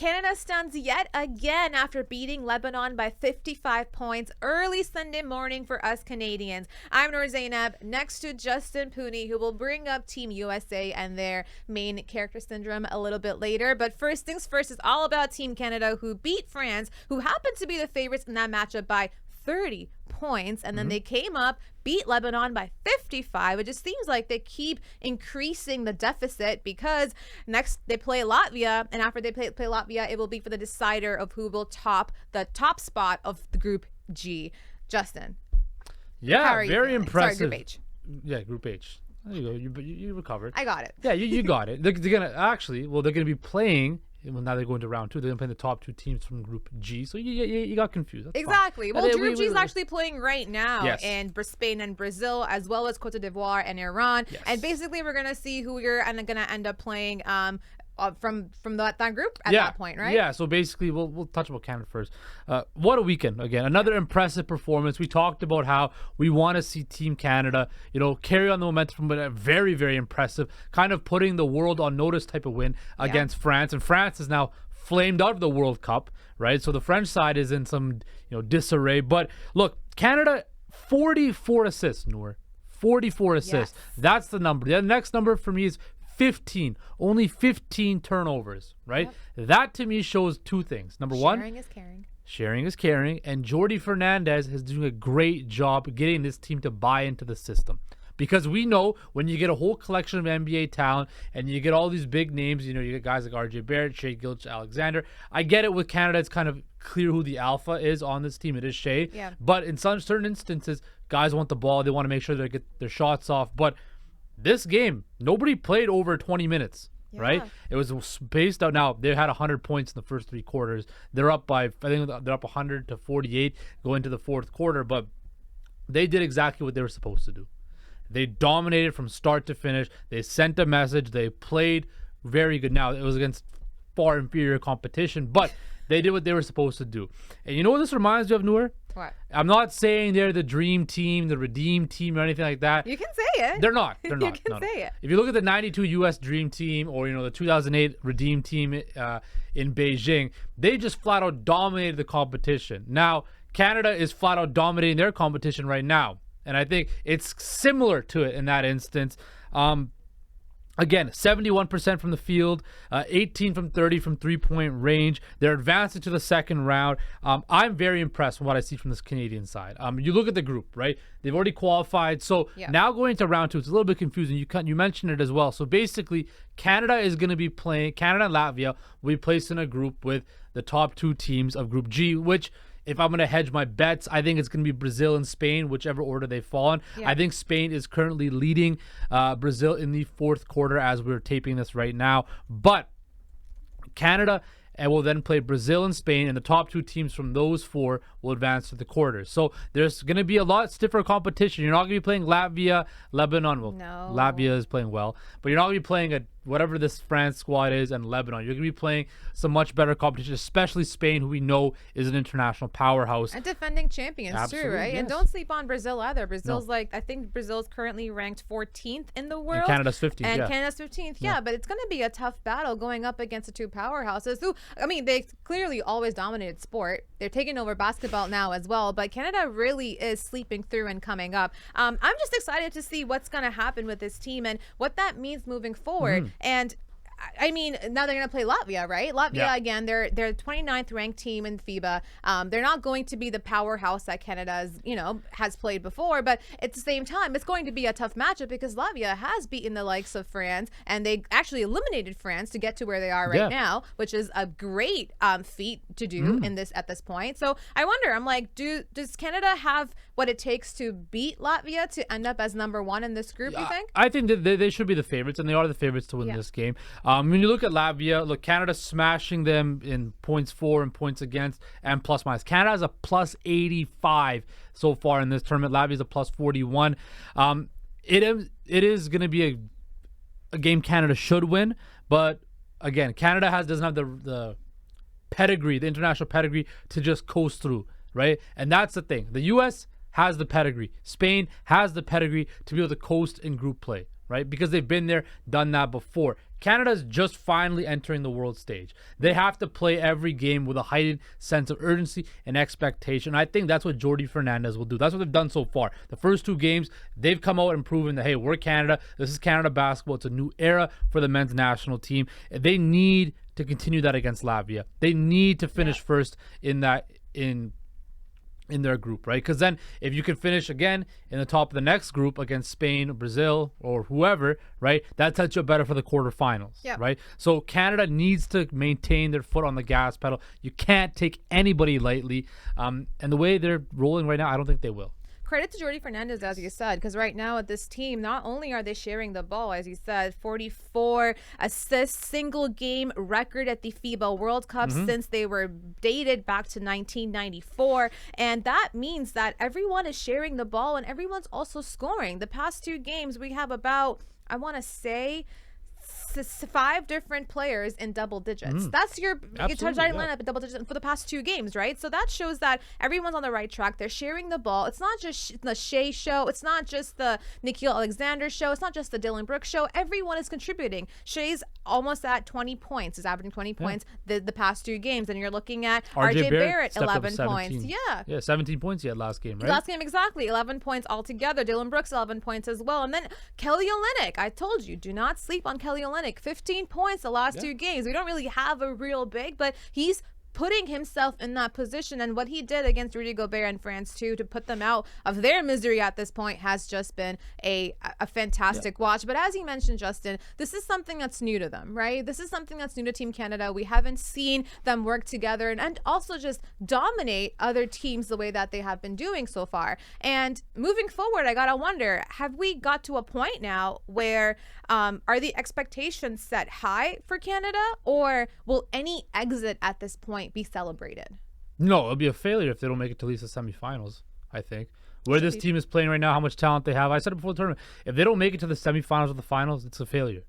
Canada stuns yet again after beating Lebanon by 55 points early Sunday morning for us Canadians. I'm Noor Zainab, next to Justin Pooni, who will bring up Team USA and their main character syndrome a little bit later. But first things first, is all about Team Canada, who beat France, who happened to be the favorites in that matchup by 30 points, and then they came up, beat Lebanon by 55. It just seems like they keep increasing the deficit, because next they play Latvia, and after they play Latvia, it will be for the decider of who will top the top spot of the Group G. Justin, yeah, very impressive. Sorry, Group H. Yeah, Group H. There you go. You recovered. I got it. Yeah, you got it. They're gonna be playing. Well, now they're going to round 2. They're going to play the top 2 teams from Group G. So you got confused. That's exactly. fine. Well, Group G is actually playing right now. Yes. And Spain and Brazil, as well as Cote d'Ivoire and Iran. Yes. And basically, we're going to see who you're going to end up playing from that group at that point, right? Yeah, so basically we'll touch about Canada first. What a weekend. Again, another impressive performance. We talked about how we want to see Team Canada, carry on the momentum, but a very, very impressive, kind of putting the world on notice type of win against France. And France is now flamed out of the World Cup, right? So the French side is in some disarray. But look, Canada, 44 assists, Noor. 44 assists. Yes. That's the number. The next number for me is 15. Only 15 turnovers, right? Yep. That to me shows two things. Number one, sharing is caring. Sharing is caring. And Jordi Fernandez is doing a great job getting this team to buy into the system. Because we know when you get a whole collection of NBA talent and you get all these big names, you get guys like RJ Barrett, Shai Gilgeous-Alexander. I get it with Canada, it's kind of clear who the alpha is on this team. It is Shai. Yeah. But in some certain instances, guys want the ball. They want to make sure they get their shots off. But this game, nobody played over 20 minutes, right? It was spaced out. Now, they had 100 points in the first 3 quarters. They're up by, I think they're up 100 to 48 going into the fourth quarter. But they did exactly what they were supposed to do. They dominated from start to finish. They sent a message. They played very good. Now, it was against far inferior competition, but they did what they were supposed to do. And you know what this reminds me of, Noor? What? I'm not saying they're the dream team, the redeemed team, or anything like that. You can say it. They're not. They're not. You can say it. If you look at the 92 U.S. dream team, or the 2008 redeemed team in Beijing, they just flat out dominated the competition. Now, Canada is flat out dominating their competition right now. And I think it's similar to it in that instance. Again, 71% from the field, 18 from 30 from three-point range. They're advancing to the second round. I'm very impressed with what I see from this Canadian side. You look at the group, right? They've already qualified. So now going into round 2, it's a little bit confusing. You mentioned it as well. So basically, Canada is going to be playing, Canada and Latvia will be placed in a group with the top 2 teams of Group G, which, if I'm going to hedge my bets, I think it's going to be Brazil and Spain, whichever order they fall in. I think Spain is currently leading Brazil in the fourth quarter as we're taping this right now. But Canada will then play Brazil and Spain, and the top 2 teams from those 4 will advance to the quarters. So there's going to be a lot stiffer competition. You're not going to be playing Latvia, Lebanon. Well, no. Latvia is playing well. But you're not going to be playing whatever this France squad is and Lebanon. You're going to be playing some much better competition, especially Spain, who we know is an international powerhouse. And defending champions, too, right? Yes. And don't sleep on Brazil either. Brazil's I think Brazil's currently ranked 14th in the world. And Canada's 15th, And Canada's 15th, but it's going to be a tough battle going up against the 2 powerhouses who, they clearly always dominated sport. They're taking over basketball now as well, but Canada really is sleeping through and coming up. I'm just excited to see what's going to happen with this team and what that means moving forward. And now they're going to play Latvia, right? Latvia, again, they're 29th ranked team in FIBA. They're not going to be the powerhouse that Canada has played before, but at the same time, it's going to be a tough matchup because Latvia has beaten the likes of France, and they actually eliminated France to get to where they are right now, which is a great feat to do at this point. So I wonder, I'm like, does Canada have what it takes to beat Latvia to end up as number 1 in this group, you think? I think that they should be the favorites, and they are the favorites to win this game. When you look at Latvia, Canada smashing them in points for and points against and plus minus. Canada has a plus 85 so far in this tournament. Latvia is a plus 41. It is going to be a game Canada should win, but again, Canada doesn't have the pedigree, the international pedigree to just coast through, right? And that's the thing. The U.S. has the pedigree. Spain has the pedigree to be able to coast in group play, right? Because they've been there, done that before. Canada's just finally entering the world stage. They have to play every game with a heightened sense of urgency and expectation. I think that's what Jordi Fernandez will do. That's what they've done so far. The first 2 games, they've come out and proven that, hey, we're Canada. This is Canada basketball. It's a new era for the men's national team. They need to continue that against Latvia. They need to finish first in their group, right? Because then if you can finish again in the top of the next group against Spain, Brazil, or whoever, right, that sets you up better for the quarterfinals, right? So Canada needs to maintain their foot on the gas pedal. You can't take anybody lightly. And the way they're rolling right now, I don't think they will. Credit to Jordi Fernandez, as you said, because right now at this team, not only are they sharing the ball, as you said, 44 assists, single game record at the FIBA World Cup since they were dated back to 1994. And that means that everyone is sharing the ball and everyone's also scoring. The past 2 games, we have about, I want to say, 5 different players in double digits. That's your starting lineup in double digits for the past 2 games, right? So that shows that everyone's on the right track. They're sharing the ball. It's not just the Shai show. It's not just the Gilgeous-Alexander show. It's not just the Dylan Brooks show. Everyone is contributing. Shai's almost at 20 points. Is averaging 20 points the past 2 games. And you're looking at RJ Barrett 11 points. Yeah, 17 points he had last game, right? Last game, exactly. 11 points altogether. Dylan Brooks, 11 points as well. And then Kelly Olynyk. I told you, do not sleep on Kelly Olynyk. 15 points the last 2 games. We don't really have a real big, but he's putting himself in that position, and what he did against Rudy Gobert and France too to put them out of their misery at this point has just been a fantastic watch. But as you mentioned, Justin, this is something that's new to them, right? This is something that's new to Team Canada. We haven't seen them work together and also just dominate other teams the way that they have been doing so far. And moving forward, I gotta wonder, have we got to a point now where are the expectations set high for Canada, or will any exit at this point be celebrated? No, it'll be a failure if they don't make it to at least the semifinals, I think. Where this team is playing right now, how much talent they have. I said it before the tournament. If they don't make it to the semifinals or the finals, it's a failure,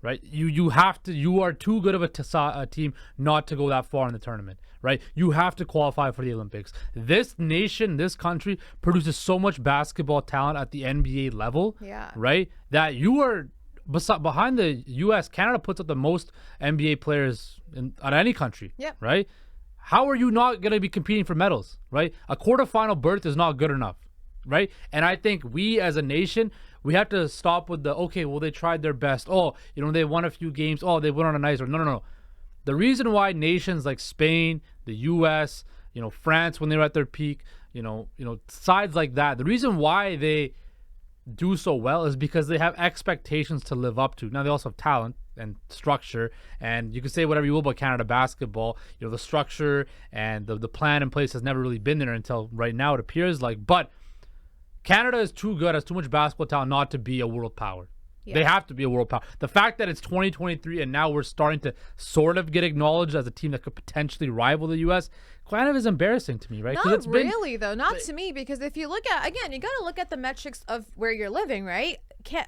right? You have to. You are too good of a team not to go that far in the tournament, right? You have to qualify for the Olympics. This nation, this country produces so much basketball talent at the NBA level, right? That you are behind the U.S. Canada puts up the most NBA players out of any country, right? How are you not going to be competing for medals, right? A quarterfinal berth is not good enough, right? And I think we as a nation, we have to stop with the, okay, well, they tried their best. Oh, they won a few games. Oh, they went on a nice one. No. The reason why nations like Spain, the U.S., France, when they were at their peak, sides like that, the reason why they do so well is because they have expectations to live up to. Now, they also have talent and structure, and you can say whatever you will about Canada basketball. The structure and the plan in place has never really been there until right now, it appears like. But Canada is too good, has too much basketball talent not to be a world power. They have to be a world power. The fact that it's 2023 and now we're starting to sort of get acknowledged as a team that could potentially rival the U.S. kind of is embarrassing to me, right? Not really, though. Not to me, because if you look at, again, you got to look at the metrics of where you're living, right?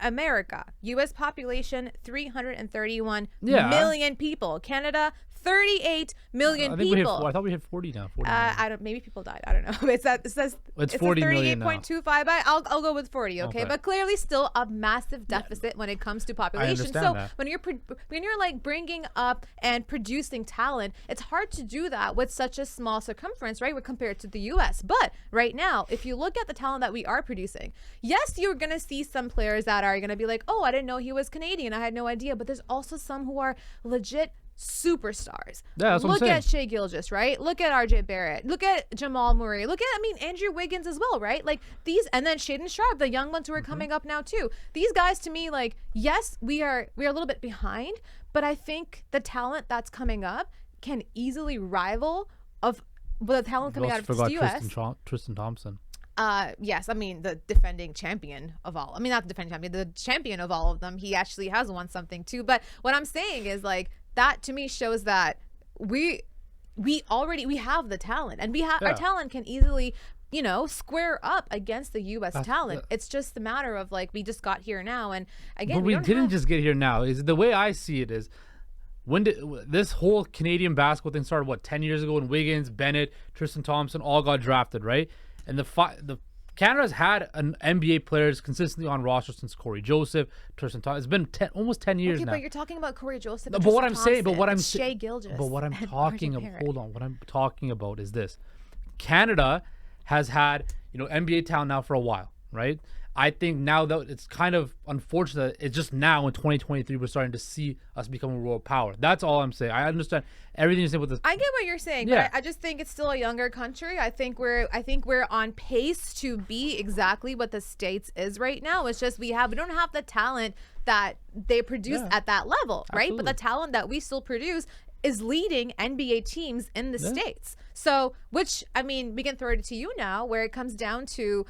America, U.S. population, 331 million people. Canada, 38 million people. I thought we had 40 now. 40 I don't. Maybe people died. I don't know. It says it's 40 million now. 38.25. I'll go with 40. Okay, but clearly still a massive deficit when it comes to population. I understand that. when you're like bringing up and producing talent, it's hard to do that with such a small circumference, right? When compared to the U.S. But right now, if you look at the talent that we are producing, yes, you're gonna see some players that are gonna be like, oh, I didn't know he was Canadian. I had no idea. But there's also some who are legit superstars. Look at Shai Gilgeous, right? Look at RJ Barrett. Look at Jamal Murray. Look at, Andrew Wiggins as well, right? Like these, and then Shaedon Sharp, the young ones who are coming up now too. These guys, to me, like, yes, we are a little bit behind, but I think the talent that's coming up can easily rival of the talent coming out of the U.S. Tristan Thompson. Yes, the defending champion of all. Not the defending champion, the champion of all of them. He actually has won something too. But what I'm saying is, like, that to me shows that we have the talent, and our talent can easily, square up against the U.S. talent. It's just a matter of, like, we just got here now, and again, but we didn't just get here now. Is the way I see it is, when did this whole Canadian basketball thing started? 10 years ago, when Wiggins, Bennett, Tristan Thompson all got drafted, right? And the Canada's had an NBA players consistently on roster since Corey Joseph, Tristan Thompson. It's been almost 10 years Okay, now. but you're talking about Corey Joseph. No, but what I'm saying, Shai Gilgeous. But what I'm and talking RJ about, Barrett. hold on, what I'm talking about is this: Canada has had NBA talent now for a while, right? I think now that it's kind of unfortunate, it's just now in 2023 we're starting to see us become a world power. That's all I'm saying. I understand everything you're saying with this. I get what you're saying, Yeah. but I just think it's still a younger country. I think we're on pace to be exactly what the States is right now. It's just we don't have the talent that they produce at that level, right? But Absolutely. the talent that we still produce is leading NBA teams in the States. So, which, I mean, we can throw it to you now, where it comes down to,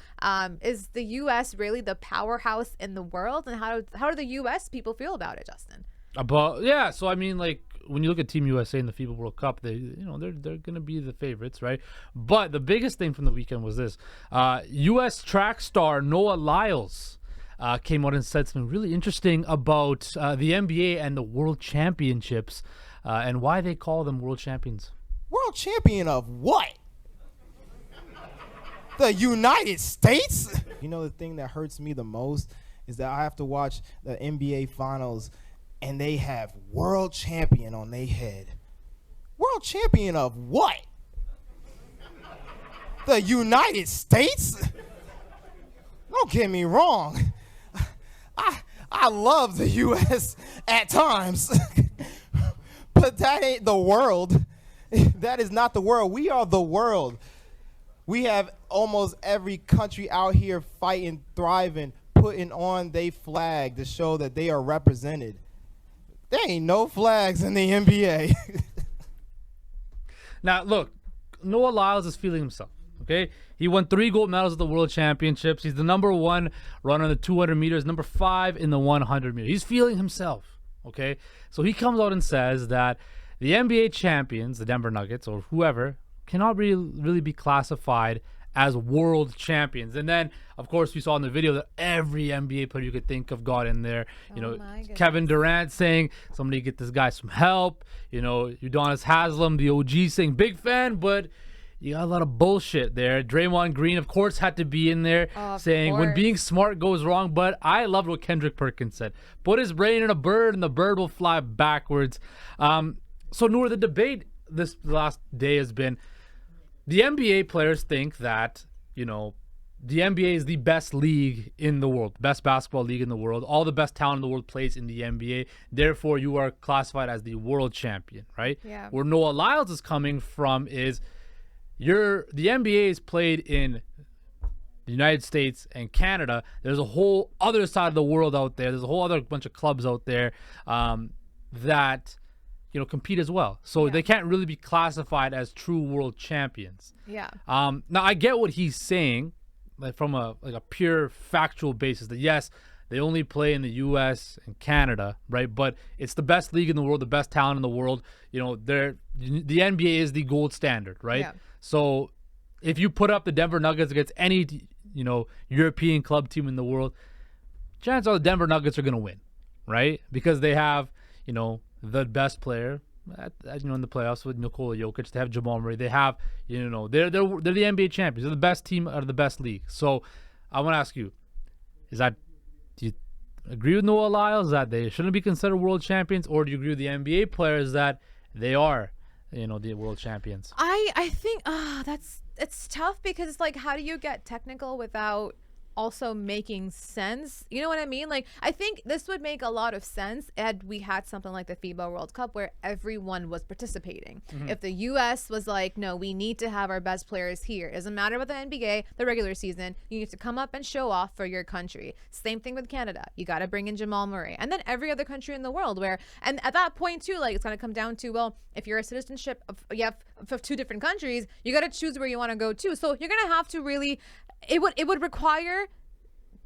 is the U.S. really the powerhouse in the world? And how do the U.S. people feel about it, Justin? So I mean, like, when you look at Team USA in the FIBA World Cup, they're gonna be the favorites, right? But the biggest thing from the weekend was this: U.S. track star Noah Lyles came out and said something really interesting about the NBA and the World Championships and why they call them world champions. World champion of what? The United States? You know, the thing that hurts me the most is that I have to watch the NBA finals and they have world champion on their head. World champion of what? The United States? Don't get me wrong. I love the U.S. at times. But that ain't the world. That is not the world. We are the world. We have almost every country out here fighting, thriving, putting on their flag to show that they are represented. There ain't no flags in the NBA. Now, look, Noah Lyles is feeling himself, okay? He won 3 gold medals at the World Championships. He's the #1 runner in the 200 meters, #5 in the 100 meters. He's feeling himself, okay? So he comes out and says that the NBA champions, the Denver Nuggets or whoever, cannot really be classified as world champions. And then, of course, we saw in the video that every NBA player you could think of got in there. Kevin Durant saying, somebody get this guy some help. Udonis Haslem, the OG, saying, big fan, but you got a lot of bullshit there. Draymond Green, of course, had to be in there saying, when being smart goes wrong. But I loved what Kendrick Perkins said. Put his brain in a bird and the bird will fly backwards. So, Noor, the debate this last day has been, the NBA players think that, the NBA is the best league in the world, best basketball league in the world. All the best talent in the world plays in the NBA. Therefore, you are classified as the world champion, right? Yeah. Where Noah Lyles is coming from is the NBA is played in the United States and Canada. There's a whole other side of the world out there. There's a whole other bunch of clubs out there that compete as well. So they can't really be classified as true world champions. Yeah. Now I get what he's saying, like from a pure factual basis, that yes, they only play in the US and Canada, right? But it's the best league in the world, the best talent in the world. The NBA is the gold standard, right? Yeah. So if you put up the Denver Nuggets against any European club team in the world, chances are the Denver Nuggets are going to win, right? Because they have the best player in the playoffs with Nikola Jokic. They have Jamal Murray. They have they're the NBA champions. They're the best team out of the best league. So I want to ask you, do you agree with Noah Lyles that they shouldn't be considered world champions, or do you agree with the NBA players that they are the world champions? I think it's tough because it's like, how do you get technical without also making sense? You know what I mean? Like, I think this would make a lot of sense had we had something like the FIBA World Cup where everyone was participating. If the US was like, no, we need to have our best players here. It doesn't matter about the NBA, the regular season. You need to come up and show off for your country. Same thing with Canada. You got to bring in Jamal Murray. And then every other country in the world and at that point too, like, it's going to come down to, well, if you're a citizenship of 2 different countries, you got to choose where you want to go to. So you're going to have to really, it would require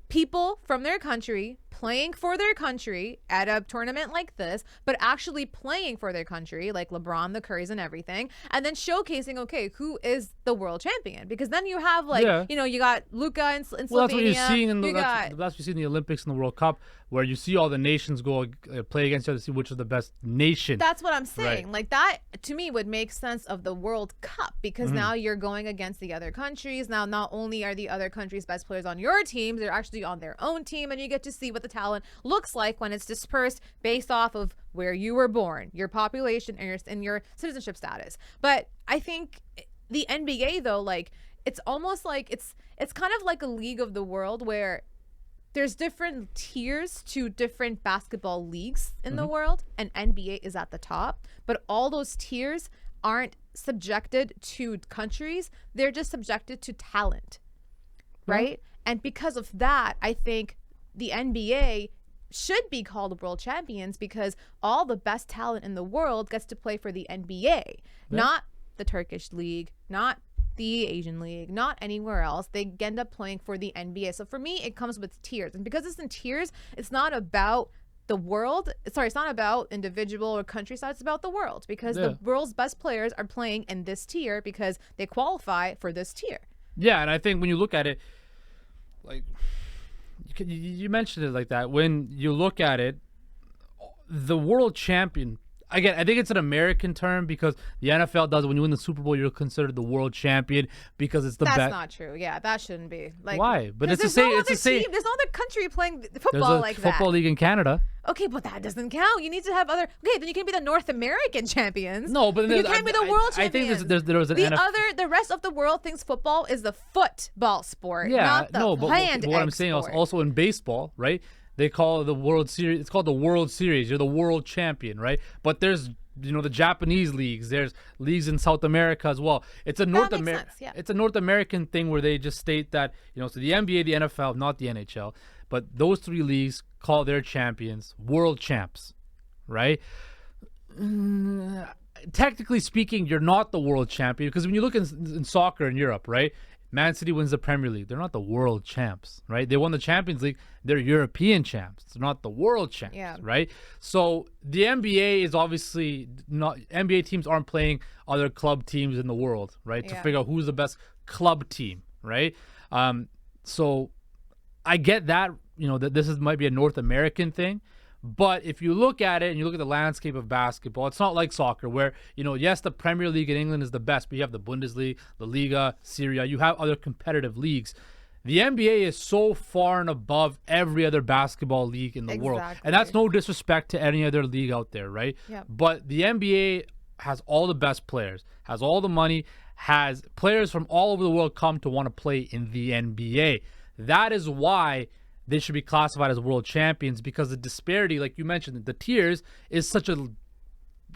people from their country playing for their country at a tournament like this, but actually playing for their country, like LeBron, the Currys, and everything, and then showcasing, okay, who is the world champion? Because then you have you got Luka in Slovenia. Well, that's what you're seeing in that's what you see in the Olympics and the World Cup, where you see all the nations go play against each other to see which is the best nation. That's what I'm saying. Right. Like, that to me would make sense of the World Cup, because now you're going against the other countries. Now, not only are the other countries' best players on your team, they're actually on their own team, and you get to see what the talent looks like when it's dispersed based off of where you were born, your population, and your citizenship status. But I think the NBA, though, like, it's almost like it's kind of like a league of the world where there's different tiers to different basketball leagues in the world, and NBA is at the top, but all those tiers aren't subjected to countries. They're just subjected to talent, right? And because of that, I think the NBA should be called world champions, because all the best talent in the world gets to play for the NBA, not the Turkish league, not the Asian league, not anywhere else. They end up playing for the NBA. So for me, it comes with tiers. And because it's in tiers, it's not about the world. Sorry, it's not about individual or countryside. It's about the world, because the world's best players are playing in this tier because they qualify for this tier. Yeah, and I think when you look at it, like you mentioned it like that, when you look at it, the world champion, again, I think it's an American term, because the NFL does it. When you win the Super Bowl, you're considered the world champion because it's the best. That's not true. Yeah, that shouldn't be. Like, why? But it's the same. It's the same. There's no other country playing football There's a like that. football league in Canada. Okay, but that doesn't count. You need to have other. Okay, then you can be the North American champions. No, but you can't be the world champions. I think there was an the rest of the world thinks football is the football sport, yeah, not the but hand what I'm saying also in baseball, right? They call it the World Series. It's called the World Series. You're the world champion, right? But there's the Japanese leagues. There's leagues in South America as well. It's a It's a North American thing where they just state that so the NBA, the NFL, not the NHL, but those three leagues call their champions world champs, right? Technically speaking, you're not the world champion, because when you look in soccer in Europe, right? Man City wins the Premier League. They're not the world champs, right? They won the Champions League. They're European champs. They're not the world champs, right? So the NBA is obviously not. NBA teams aren't playing other club teams in the world, right? To figure out who's the best club team, right? So I get that, that this might be a North American thing. But if you look at it and you look at the landscape of basketball, it's not like soccer where, yes, the Premier League in England is the best, but you have the Bundesliga, the Liga, Serie A. You have other competitive leagues. The NBA is so far and above every other basketball league in the world. And that's no disrespect to any other league out there, right? Yep. But the NBA has all the best players, has all the money, has players from all over the world come to want to play in the NBA. That is why they should be classified as world champions, because the disparity, like you mentioned, the tiers is such a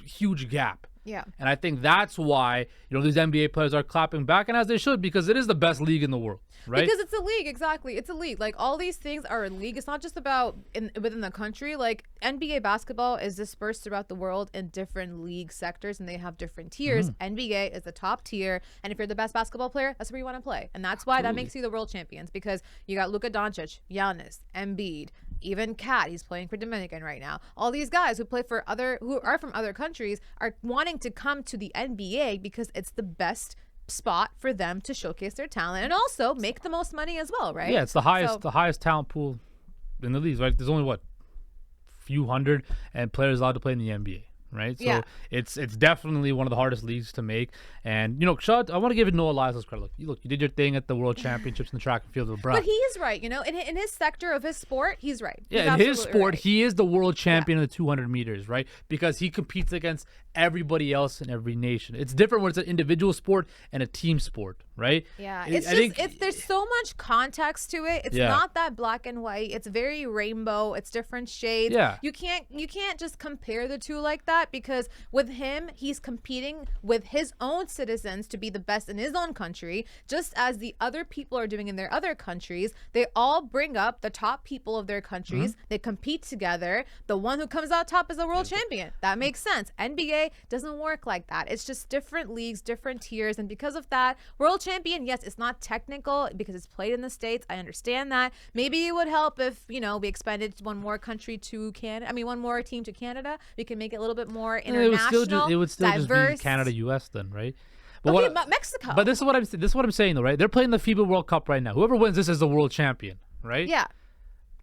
huge gap. Yeah. And I think that's why, these NBA players are clapping back, and as they should, because it is the best league in the world, right? Because it's a league, exactly. It's a league. Like, all these things are a league. It's not just about within the country. Like, NBA basketball is dispersed throughout the world in different league sectors, and they have different tiers. NBA is the top tier, and if you're the best basketball player, that's where you want to play. And that's why that makes you the world champions, because you got Luka Doncic, Giannis, Embiid, even Kat, he's playing for Dominican right now. All these guys who are from other countries are wanting to come to the NBA because it's the best spot for them to showcase their talent and also make the most money as well, right? Yeah, it's the highest talent pool in the leagues, right? There's only few hundred and players allowed to play in the NBA, right? So it's definitely one of the hardest leagues to make. And Shad, I want to give Noah Elias credit. Look, you did your thing at the World Championships in the track and field with Brown. But he is right, in his sector of his sport, he's right. Yeah, in his sport, he is the world champion in the 200 meters, right? Because he competes against everybody else in every nation. It's different when it's an individual sport and a team sport, right? Yeah, there's so much context to it. It's not that black and white. It's very rainbow. It's different shades. Yeah. You can't just compare the two like that, because with him, he's competing with his own citizens to be the best in his own country, just as the other people are doing in their other countries. They all bring up the top people of their countries. They compete together. The one who comes out top is a world champion. That makes sense. NBA doesn't work like that. It's just different leagues, different tiers, and because of that, world champion, yes, it's not technical because it's played in the States. I understand that. Maybe it would help if, we expanded one more country to Canada. I mean, one more team to Canada. We can make it a little bit more international, it would still diverse. just be Canada-US then, right? But Okay, Mexico. But this is what I'm saying though, right? They're playing the FIBA World Cup right now. Whoever wins this is the world champion, right? Yeah.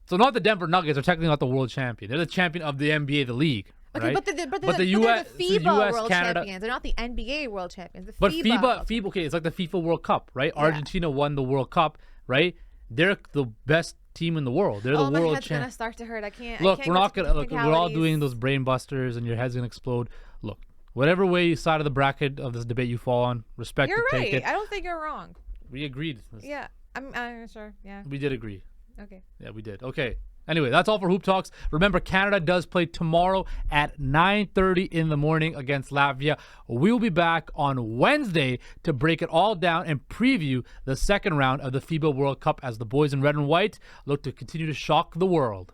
So not the Denver Nuggets are technically not the world champion. They're the champion of the NBA, the league. Okay, right? but they're the US, the FIBA World Canada, champions. They're not the NBA World champions. The but FIBA. FIBA, okay, it's like the FIFA World Cup, right? Yeah. Argentina won the World Cup, right? They're the best team in the world. They're the my world head's champ. gonna start to hurt. I can't. Look, I can't we're go not to gonna look. We're all technicalities. doing those brain busters, and your head's gonna explode. Look, whatever way side of the bracket of this debate you fall on, respect You're it, right. take it. I don't think you're wrong. We agreed. Yeah, I'm sure. Yeah. We did agree. Okay. Yeah, we did. Okay. Anyway, that's all for Hoop Talks. Remember, Canada does play tomorrow at 9:30 in the morning against Latvia. We'll be back on Wednesday to break it all down and preview the second round of the FIBA World Cup as the boys in red and white look to continue to shock the world.